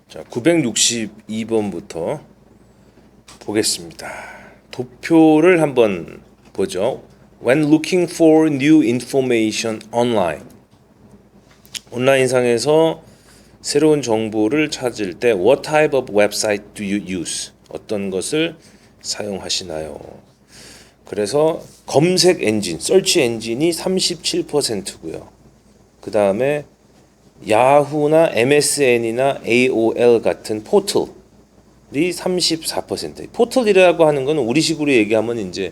자, 962번부터 보겠습니다. 도표를 한번 보죠. When looking for new information online. 온라인상에서 새로운 정보를 찾을 때 What type of website do you use? 어떤 것을 사용하시나요? 그래서 검색 엔진, 서치 엔진이 37%고요. 그 다음에 야후나 MSN이나 AOL 같은 포털이 34%. 포털이라고 하는 건 우리식으로 얘기하면 이제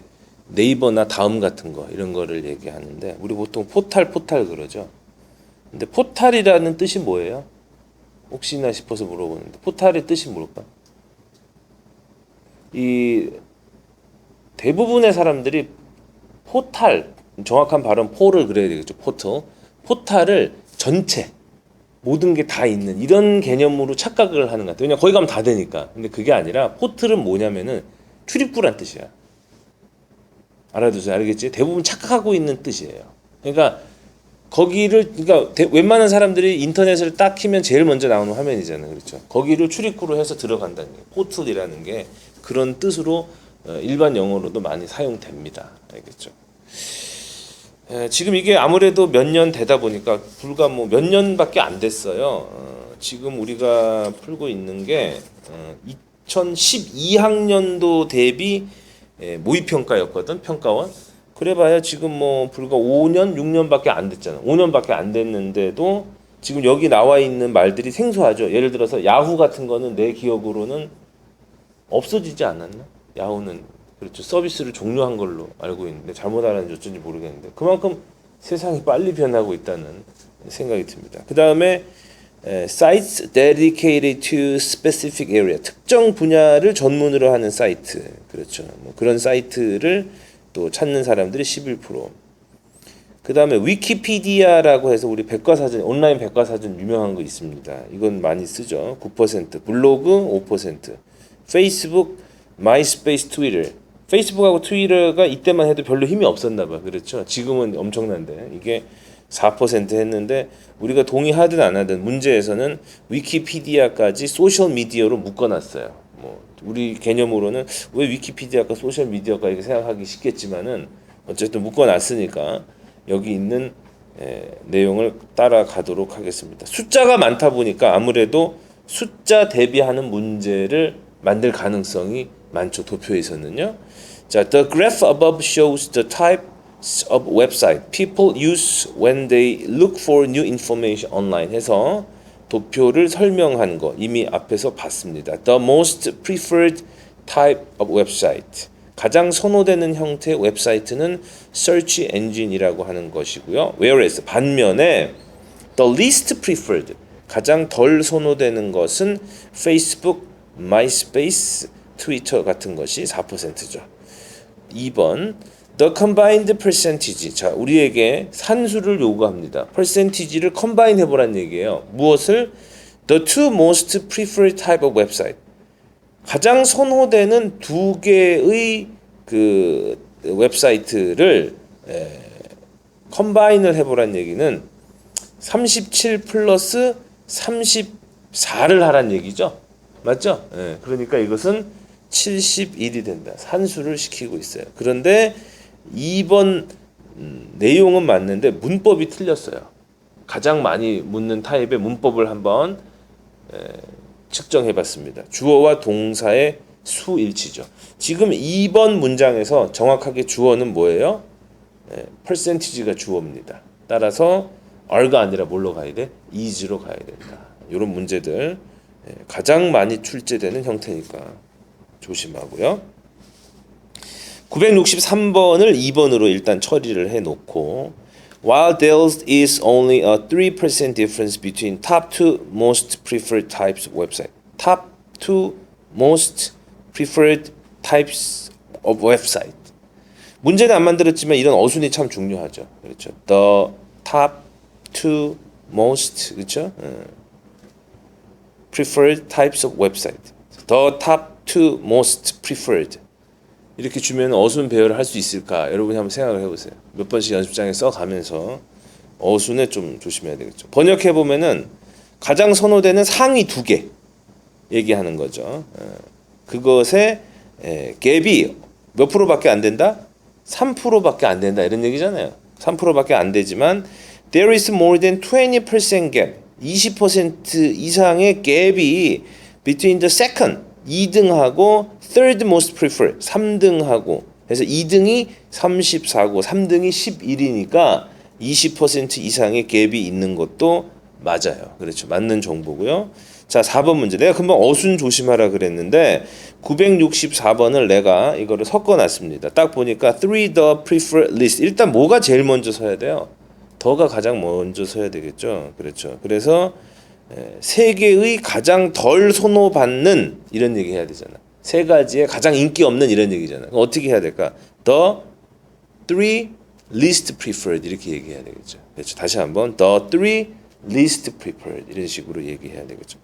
네이버나 다음 같은 거 이런 거를 얘기하는데 우리 보통 포탈 그러죠. 근데 포탈이라는 뜻이 뭐예요? 혹시나 싶어서 물어보는데 포탈의 뜻이 뭘까? 이 대부분의 사람들이 포탈, 정확한 발음 포를 그래야 되겠죠. 포탈을 전체 모든 게 다 있는 이런 개념으로 착각을 하는 것 같아요. 왜냐면 거기 가면 다 되니까. 근데 그게 아니라 포털은 뭐냐면은 출입구란 뜻이야. 알아두세요. 알겠지? 대부분 착각하고 있는 뜻이에요. 그러니까 웬만한 사람들이 인터넷을 딱 키면 제일 먼저 나오는 화면이잖아요. 그렇죠? 거기를 출입구로 해서 들어간다는 게 포털이라는 게 그런 뜻으로 일반 영어로도 많이 사용됩니다. 알겠죠? 지금 이게 아무래도 몇 년 되다 보니까 불과 뭐 몇 년밖에 안 됐어요. 지금 우리가 풀고 있는 게 2012학년도 대비 모의평가였거든, 평가원. 그래봐야 지금 뭐 불과 5년, 6년밖에 안 됐잖아. 5년밖에 안 됐는데도 지금 여기 나와 있는 말들이 생소하죠. 예를 들어서 야후 같은 거는 내 기억으로는 없어지지 않았나? 야후는 그렇죠. 서비스를 종료한 걸로 알고 있는데 잘못 알았는지 어쩐지 모르겠는데 그만큼 세상이 빨리 변하고 있다는 생각이 듭니다. 그 다음에 sites dedicated to specific area, 특정 분야를 전문으로 하는 사이트, 그렇죠. 뭐 그런 사이트를 또 찾는 사람들이 11%. 그 다음에 위키피디아라고 해서 우리 백과사전, 온라인 백과사전 유명한 거 있습니다. 이건 많이 쓰죠. 9%, 블로그 5%, 페이스북, 마이스페이스, 트위터. 페이스북하고 트위터가 이때만 해도 별로 힘이 없었나 봐. 그렇죠. 지금은 엄청난데 이게 4% 했는데 우리가 동의하든 안 하든 문제에서는 위키피디아까지 소셜 미디어로 묶어놨어요. 뭐 우리 개념으로는 왜 위키피디아가 소셜 미디어가 이렇게 생각하기 쉽겠지만은 어쨌든 묶어놨으니까 여기 있는 내용을 따라가도록 하겠습니다. 숫자가 많다 보니까 아무래도 숫자 대비하는 문제를 만들 가능성이 많죠. 도표에서는요. 자, the graph above shows the types of website people use when they look for new information online 해서 도표를 설명한 거 이미 앞에서 봤습니다. The most preferred type of website. 가장 선호되는 형태의 웹사이트는 search engine이라고 하는 것이고요. Whereas 반면에 the least preferred 가장 덜 선호되는 것은 Facebook, MySpace, 트위터 같은 것이 4%죠. 2번 The combined percentage. 자, 우리에게 산수를 요구합니다. percentage를 combine 해보란 얘기예요. 무엇을? The two most preferred type of website. 가장 선호되는 두 개의 그 웹사이트를 컴바인을 해보란 얘기는 37 플러스 34를 하란 얘기죠. 맞죠? 그러니까 이것은 71이 된다. 산수를 시키고 있어요. 그런데 2번 내용은 맞는데 문법이 틀렸어요. 가장 많이 묻는 타입의 문법을 한번 측정해봤습니다. 주어와 동사의 수일치죠. 지금 2번 문장에서 정확하게 주어는 뭐예요? percentage가 주어입니다. 따라서 are가 아니라 뭘로 가야 돼? is로 가야 된다. 이런 문제들 가장 많이 출제되는 형태니까 조심하고요. 963번을 2번으로 일단 처리를 해놓고 While there is only a 3% difference between top two most preferred types of website. Top two most preferred types of website. 문제는 안 만들었지만 이런 어순이 참 중요하죠. 그렇죠. The top two most 그렇죠. preferred types of website. The top two most preferred. 이렇게 주면 어순 배열을 할 수 있을까? 여러분이 한번 생각을 해보세요. 몇 번씩 연습장에 써가면서 어순에 좀 조심해야 되겠죠. 번역해 보면은 가장 선호되는 상위 두 개. 얘기하는 거죠. 그것의 갭이 몇 프로밖에 안 된다? 3%밖에 안 된다 이런 얘기잖아요. 3%밖에 안 되지만 there is more than 20% gap. 20% 이상의 갭이 between the second 2등하고 third most preferred 3등하고 그래서 2등이 34고 3등이 11이니까 20% 이상의 갭이 있는 것도 맞아요. 그렇죠. 맞는 정보고요. 자, 4번 문제. 내가 금방 어순 조심하라 그랬는데 964번을 내가 이거를 섞어 놨습니다. 딱 보니까 3 the preferred list. 일단 뭐가 제일 먼저 서야 돼요? 더가 가장 먼저 서야 되겠죠. 그렇죠. 그래서 세 개의 가장 덜 선호받는 이런 얘기 해야 되잖아. 세 가지의 가장 인기 없는 이런 얘기잖아. 그럼 어떻게 해야 될까? The three least preferred 이렇게 얘기해야 되겠죠. 그렇죠. 다시 한번 the three least preferred 이런 식으로 얘기해야 되겠죠.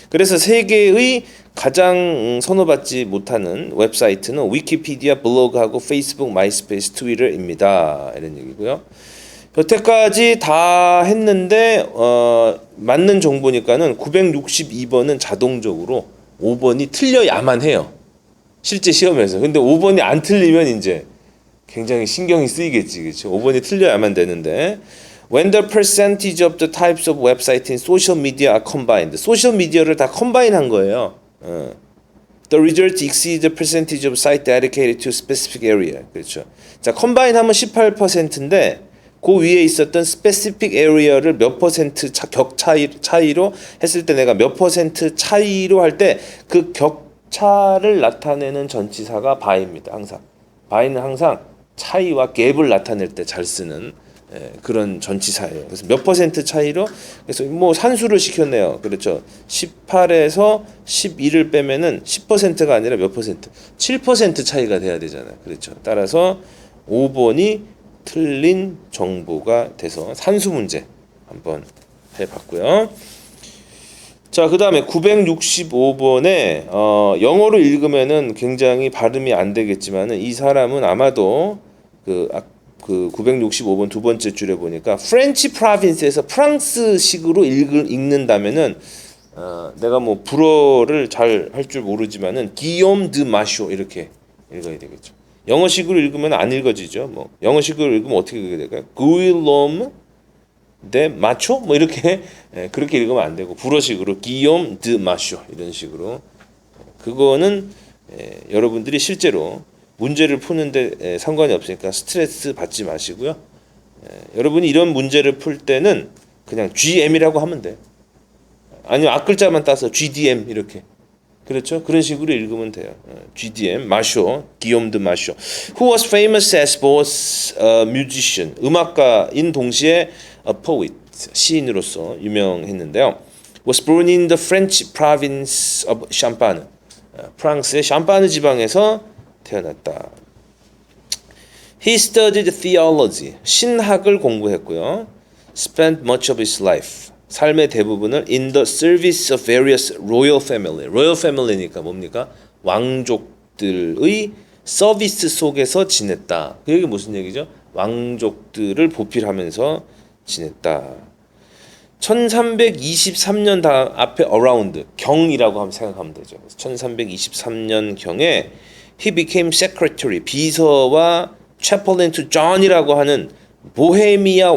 그래서 세 개의 가장 선호받지 못하는 웹사이트는 위키피디아, 블로그하고 페이스북, 마이스페이스, 트위터입니다. 이런 얘기고요. 여태까지 다 했는데 맞는 정보니까는 962번은 자동적으로 5번이 틀려야만 해요. 실제 시험에서. 근데 5번이 안 틀리면 이제 굉장히 신경이 쓰이겠지. 그렇죠? 5번이 틀려야만 되는데 when the percentage of the types of website in social media are combined. 소셜 미디어를 다 컴바인한 거예요. The result exceeds the percentage of site dedicated to specific area. 그렇죠. 자, 컴바인하면 18%인데 그 위에 있었던 specific area를 몇 퍼센트 차이로 했을 때 내가 몇 퍼센트 차이로 할 때 그 격차를 나타내는 전치사가 by입니다. 항상. by는 항상 차이와 갭을 나타낼 때 잘 쓰는 그런 전치사예요. 그래서 몇 퍼센트 차이로 그래서 뭐 산수를 시켰네요. 그렇죠. 18에서 12를 빼면은 10%가 아니라 몇 퍼센트? 7% 차이가 돼야 되잖아요. 그렇죠. 따라서 5번이 틀린 정보가 돼서 산수 문제 한번 해봤고요. 자, 그 다음에 965번에 영어로 읽으면은 굉장히 발음이 안 되겠지만은 이 사람은 아마도 그 965번 두 번째 줄에 보니까 프렌치 프로빈스에서 프랑스식으로 읽는다면은 내가 뭐 불어를 잘 할 줄 모르지만은 기욤 드 마쇼 이렇게 읽어야 되겠죠. 영어식으로 읽으면 안 읽어지죠. 뭐 영어식으로 읽으면 어떻게 읽어야 될까요? 구일롬 데 마초 뭐 이렇게 그렇게 읽으면 안 되고 불어식으로 기욤 드 마쇼 이런 식으로 그거는 여러분들이 실제로 문제를 푸는데 상관이 없으니까 스트레스 받지 마시고요. 여러분이 이런 문제를 풀 때는 그냥 GM이라고 하면 돼. 아니면 앞글자만 따서 GDM 이렇게. 그렇죠? 그런 식으로 읽으면 돼요. GDM, 마쇼, 기욤 드 마쇼. Who was famous as both a musician, 음악가인 동시에 a poet, 시인으로서 유명했는데요. Was born in the French province of Champagne. 프랑스의 샴파느 지방에서 태어났다. He studied theology, 신학을 공부했고요. Spent much of his life, 삶의 대부분을 in the service of various royal family. royal family니까 뭡니까? 왕족들의 서비스 속에서 지냈다. 그게 무슨 얘기죠? 왕족들을 보필하면서 지냈다. 1323년 다음 앞에 around 경이라고 하면 생각하면 되죠. 1323년 경에 he became secretary 비서와 chaplain to John이라고 하는 보헤미아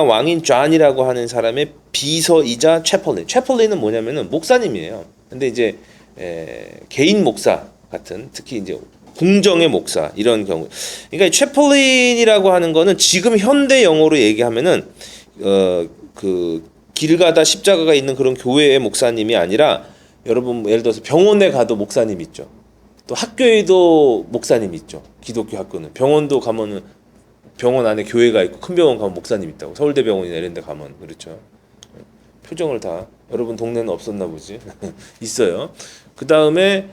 왕인 존이라고 하는 사람의 비서이자 chaplain은 뭐냐면은 목사님이에요. 근데 이제 개인 목사 같은 특히 이제 궁정의 목사 이런 경우. 그러니까 chaplain이라고 하는 거는 지금 현대 영어로 얘기하면은 그 길 가다 십자가가 있는 그런 교회의 목사님이 아니라 여러분 예를 들어서 병원에 가도 목사님 있죠. 또 학교에도 목사님 있죠. 기독교 학교는 병원도 가면은 병원 안에 교회가 있고 큰 병원 가면 목사님 있다고. 서울대병원이나 이런 데 가면 그렇죠. 표정을 다 여러분 동네는 없었나 보지. 있어요. 그다음에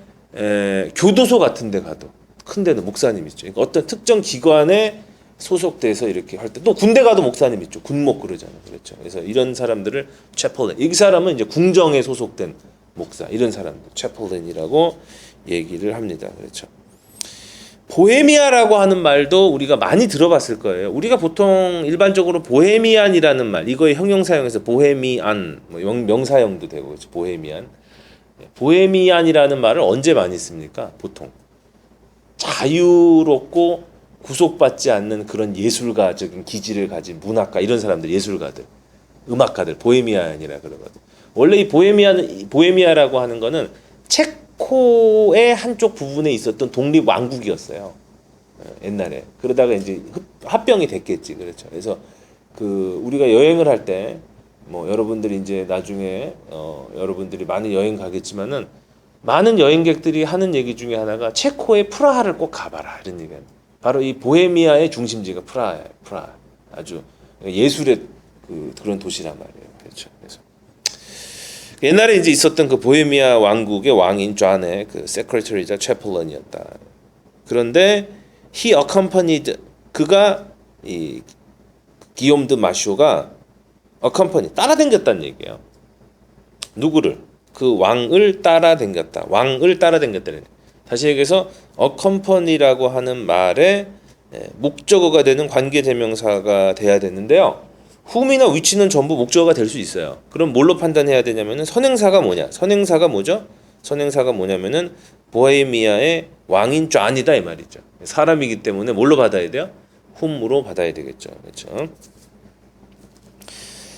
교도소 같은 데 가도 큰 데는 목사님 있죠. 그러니까 어떤 특정 기관에 소속돼서 이렇게 할 때 또 군대 가도 목사님 있죠. 군목 그러잖아요. 그렇죠. 그래서 이런 사람들을 chaplain. 이 사람은 이제 궁정에 소속된 목사 이런 사람들 chaplain이라고 얘기를 합니다. 그렇죠. 보헤미아라고 하는 말도 우리가 많이 들어봤을 거예요. 우리가 보통 일반적으로 보헤미안이라는 말, 이거의 형용사형에서 보헤미안, 뭐 명사형도 되고 그렇죠. 보헤미안. 보헤미안이라는 말을 언제 많이 씁니까? 보통 자유롭고 구속받지 않는 그런 예술가적인 기질을 가진 문학가 이런 사람들, 예술가들, 음악가들, 보헤미안이라 그러거든. 원래 이 보헤미아라고 하는 거는 체코의 한쪽 부분에 있었던 독립 왕국이었어요. 옛날에. 그러다가 이제 합병이 됐겠지. 그렇죠. 그래서 그 우리가 여행을 할 때 뭐 여러분들이 이제 나중에 여러분들이 많이 여행 가겠지만은 많은 여행객들이 하는 얘기 중에 하나가 체코의 프라하를 꼭 가봐라 이런 얘기예요. 바로 이 보헤미아의 중심지가 프라하예요. 프라하. 아주 예술의 그런 도시란 말이에요. 그렇죠. 그래서 옛날에 이제 있었던 그 보헤미아 왕국의 왕인 존의 그 세크레터리자 채플런이었다. 그런데 he accompanied 그가 이 기욤 드 마쇼가 accompany 따라다녔다는 얘기예요. 누구를? 그 왕을 따라다녔다. 왕을 따라다녔다는. 다시 얘기해서 accompany라고 하는 말의 목적어가 되는 관계대명사가 돼야 되는데요. whom이나 which는 전부 목적어가 될 수 있어요. 그럼 뭘로 판단해야 되냐면은 선행사가 뭐냐? 선행사가 뭐죠? 선행사가 뭐냐면은 보헤미아의 왕인 존이다 이 말이죠. 사람이기 때문에 뭘로 받아야 돼요? whom으로 받아야 되겠죠. 그렇죠?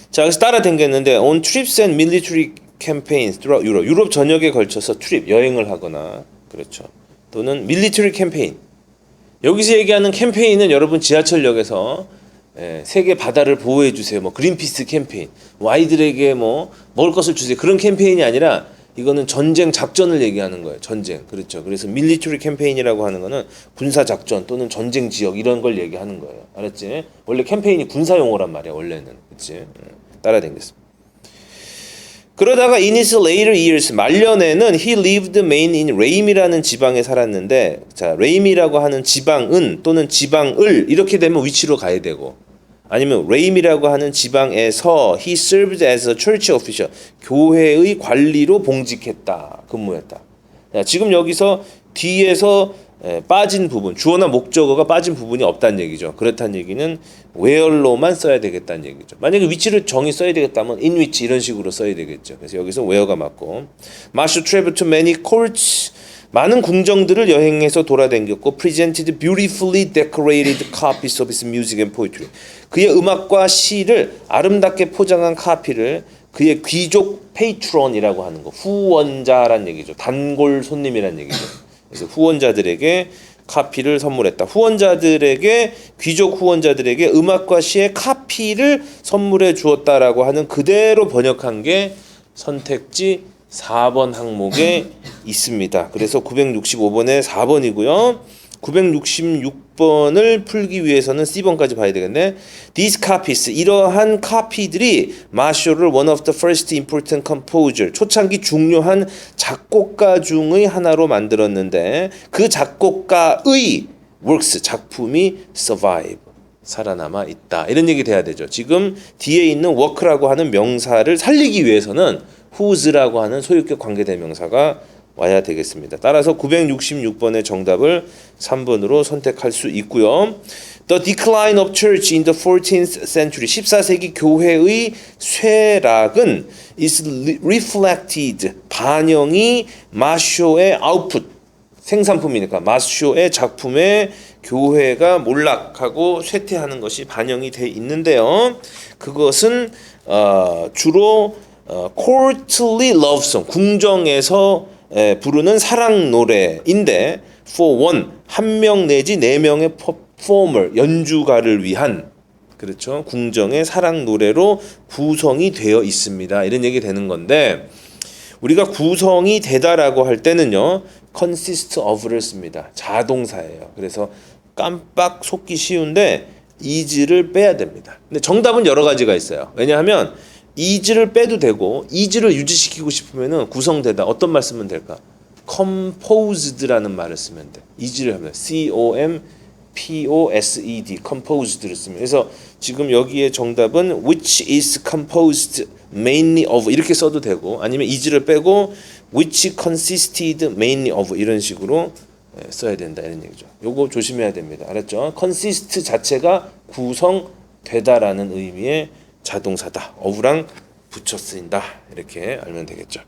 자, 그래서 따라다녔는데 on trips and military campaigns throughout Europe. 유럽 전역에 걸쳐서 트립 여행을 하거나 그렇죠. 또는 military campaign. 여기서 얘기하는 캠페인은 여러분 지하철역에서 세계 바다를 보호해 주세요. 뭐 그린피스 캠페인, 아이들에게 뭐 먹을 것을 주세요. 그런 캠페인이 아니라 이거는 전쟁 작전을 얘기하는 거예요. 전쟁. 그렇죠. 그래서 밀리터리 캠페인이라고 하는 거는 군사 작전 또는 전쟁 지역 이런 걸 얘기하는 거예요. 알았지? 원래 캠페인이 군사 용어란 말이야. 원래는. 그렇지? 따라다녔습니다. 그러다가 in his later years 말년에는 he lived main in 레임이라는 지방에 살았는데 자 레임이라고 하는 지방은 또는 지방을 이렇게 되면 위치로 가야 되고 아니면 레임이라고 하는 지방에서 he served as a church official 교회의 관리로 봉직했다 근무했다. 자, 지금 여기서 뒤에서 빠진 부분 주어나 목적어가 빠진 부분이 없다는 얘기죠. 그렇다는 얘기는 where로만 써야 되겠다는 얘기죠. 만약에 위치를 정의 써야 되겠다면 in which 이런 식으로 써야 되겠죠. 그래서 여기서 where가 맞고 Marshall traveled to many courts 많은 궁정들을 여행해서 돌아다녔고 presented beautifully decorated copies of his music and poetry 그의 음악과 시를 아름답게 포장한 카피를 그의 귀족 페이트론이라고 하는 거 후원자란 얘기죠. 단골 손님이란 얘기죠. 그래서 후원자들에게 카피를 선물했다. 후원자들에게 귀족 후원자들에게 음악과 시의 카피를 선물해 주었다라고 하는 그대로 번역한 게 선택지 4번 항목에 있습니다. 그래서 965번에 4번이고요. 966번을 풀기 위해서는 C번까지 봐야 되겠네. These copies, 이러한 카피들이 마쇼를 one of the first important composer, 초창기 중요한 작곡가 중의 하나로 만들었는데 그 작곡가의 works, 작품이 survive, 살아남아 있다. 이런 얘기 돼야 되죠. 지금 뒤에 있는 work라고 하는 명사를 살리기 위해서는 whose라고 하는 소유격 관계대명사가 와야 되겠습니다. 따라서 966번의 정답을 3번으로 선택할 수 있고요. The decline of church in the 14th century 14세기 교회의 쇠락은 is reflected 반영이 마쇼의 output 생산품이니까 마쇼의 작품에 교회가 몰락하고 쇠퇴하는 것이 반영이 돼 있는데요. 그것은 주로 courtly love song 궁정에서 부르는 사랑 노래인데 for one 한 명 내지 네 명의 performer 연주가를 위한 그렇죠 궁정의 사랑 노래로 구성이 되어 있습니다. 이런 얘기 되는 건데 우리가 구성이 되다라고 할 때는요 consist of를 씁니다. 자동사예요. 그래서 깜빡 속기 쉬운데 is를 빼야 됩니다. 근데 정답은 여러 가지가 있어요. 왜냐하면 is를 빼도 되고 is를 유지시키고 싶으면은 구성되다 어떤 말 쓰면 될까? composed라는 말을 쓰면 돼. is를 하면 composed composed를 쓰면 그래서 지금 여기에 정답은 which is composed mainly of 이렇게 써도 되고 아니면 is를 빼고 which consisted mainly of 이런 식으로 써야 된다 이런 얘기죠. 요거 조심해야 됩니다. 알았죠? consist 자체가 구성되다라는 의미의 자동사다. of랑 붙여 쓰인다. 이렇게 알면 되겠죠.